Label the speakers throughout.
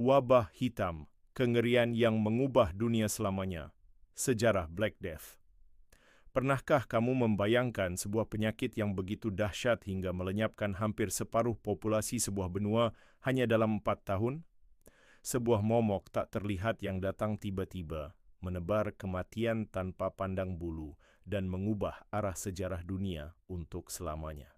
Speaker 1: Wabah hitam, kengerian yang mengubah dunia selamanya. Sejarah Black Death. Pernahkah kamu membayangkan sebuah penyakit yang begitu dahsyat hingga melenyapkan hampir separuh populasi sebuah benua hanya dalam 4 tahun? Sebuah momok tak terlihat yang datang tiba-tiba, menebar kematian tanpa pandang bulu, dan mengubah arah sejarah dunia untuk selamanya.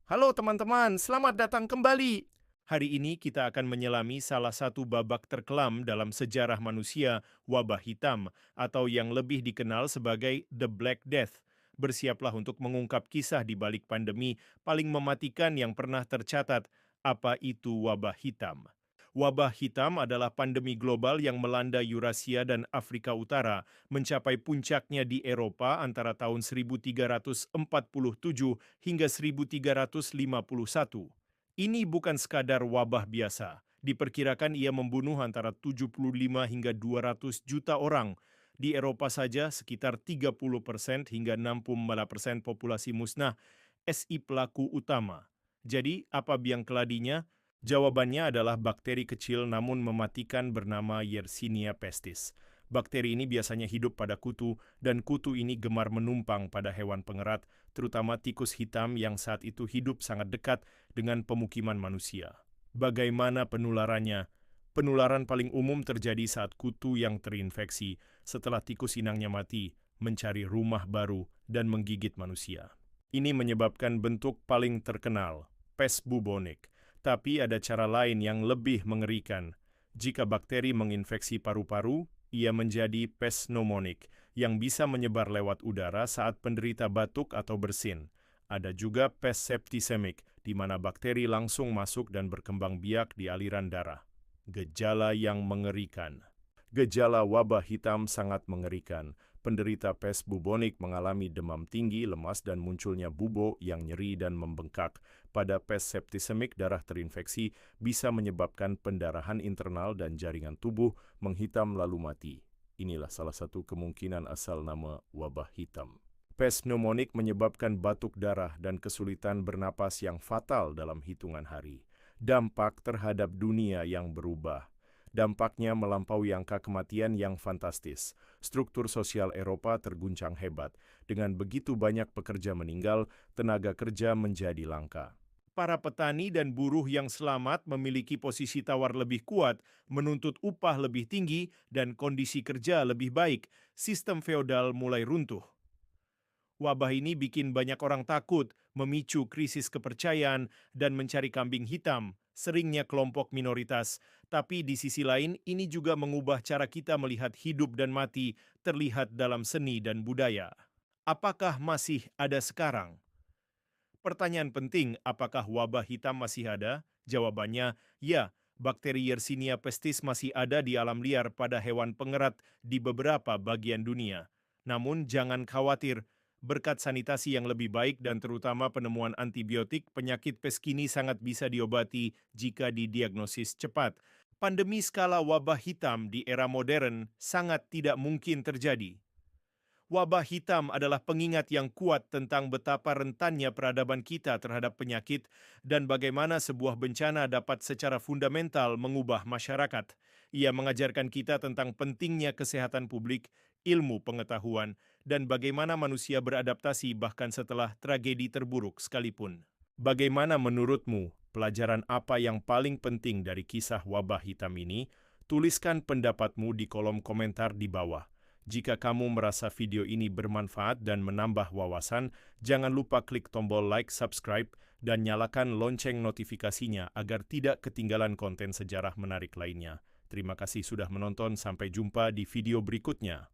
Speaker 1: Halo teman-teman, selamat datang kembali! Hari ini kita akan menyelami salah satu babak terkelam dalam sejarah manusia, wabah hitam, atau yang lebih dikenal sebagai The Black Death. Bersiaplah untuk mengungkap kisah di balik pandemi paling mematikan yang pernah tercatat. Apa itu wabah hitam? Wabah hitam adalah pandemi global yang melanda Eurasia dan Afrika Utara, mencapai puncaknya di Eropa antara tahun 1347 hingga 1351. Ini bukan sekadar wabah biasa. Diperkirakan ia membunuh antara 75 hingga 200 juta orang. Di Eropa saja sekitar 30% hingga 60% populasi musnah. SI pelaku utama. Jadi, apa biang keladinya? Jawabannya adalah bakteri kecil namun mematikan bernama Yersinia pestis. Bakteri ini biasanya hidup pada kutu, dan kutu ini gemar menumpang pada hewan pengerat, terutama tikus hitam yang saat itu hidup sangat dekat dengan pemukiman manusia. Bagaimana penularannya? Penularan paling umum terjadi saat kutu yang terinfeksi setelah tikus inangnya mati, mencari rumah baru, dan menggigit manusia. Ini menyebabkan bentuk paling terkenal, pes bubonik. Tapi ada cara lain yang lebih mengerikan. Jika bakteri menginfeksi paru-paru, ia menjadi pes pneumonik yang bisa menyebar lewat udara saat penderita batuk atau bersin. Ada juga pes septisemik, di mana bakteri langsung masuk dan berkembang biak di aliran darah. Gejala yang mengerikan. Gejala wabah hitam sangat mengerikan. Penderita pes bubonik mengalami demam tinggi, lemas, dan munculnya bubo yang nyeri dan membengkak. Pada pes septisemik, darah terinfeksi bisa menyebabkan pendarahan internal dan jaringan tubuh menghitam lalu mati. Inilah salah satu kemungkinan asal nama wabah hitam. Pes pneumonik menyebabkan batuk darah dan kesulitan bernapas yang fatal dalam hitungan hari. Dampak terhadap dunia yang berubah. Dampaknya melampaui angka kematian yang fantastis. Struktur sosial Eropa terguncang hebat. Dengan begitu banyak pekerja meninggal, tenaga kerja menjadi langka. Para petani dan buruh yang selamat memiliki posisi tawar lebih kuat, menuntut upah lebih tinggi, dan kondisi kerja lebih baik. Sistem feodal mulai runtuh. Wabah ini bikin banyak orang takut, memicu krisis kepercayaan, dan mencari kambing hitam, seringnya kelompok minoritas. Tapi di sisi lain, ini juga mengubah cara kita melihat hidup dan mati, terlihat dalam seni dan budaya. Apakah masih ada sekarang? Pertanyaan penting, apakah wabah hitam masih ada? Jawabannya, ya. Bakteri Yersinia pestis masih ada di alam liar pada hewan pengerat di beberapa bagian dunia. Namun jangan khawatir, berkat sanitasi yang lebih baik dan terutama penemuan antibiotik, penyakit pes kini sangat bisa diobati jika didiagnosis cepat. Pandemi skala wabah hitam di era modern sangat tidak mungkin terjadi. Wabah hitam adalah pengingat yang kuat tentang betapa rentannya peradaban kita terhadap penyakit dan bagaimana sebuah bencana dapat secara fundamental mengubah masyarakat. Ia mengajarkan kita tentang pentingnya kesehatan publik, ilmu pengetahuan, dan bagaimana manusia beradaptasi bahkan setelah tragedi terburuk sekalipun. Bagaimana menurutmu, pelajaran apa yang paling penting dari kisah wabah hitam ini? Tuliskan pendapatmu di kolom komentar di bawah. Jika kamu merasa video ini bermanfaat dan menambah wawasan, jangan lupa klik tombol like, subscribe, dan nyalakan lonceng notifikasinya agar tidak ketinggalan konten sejarah menarik lainnya. Terima kasih sudah menonton, sampai jumpa di video berikutnya.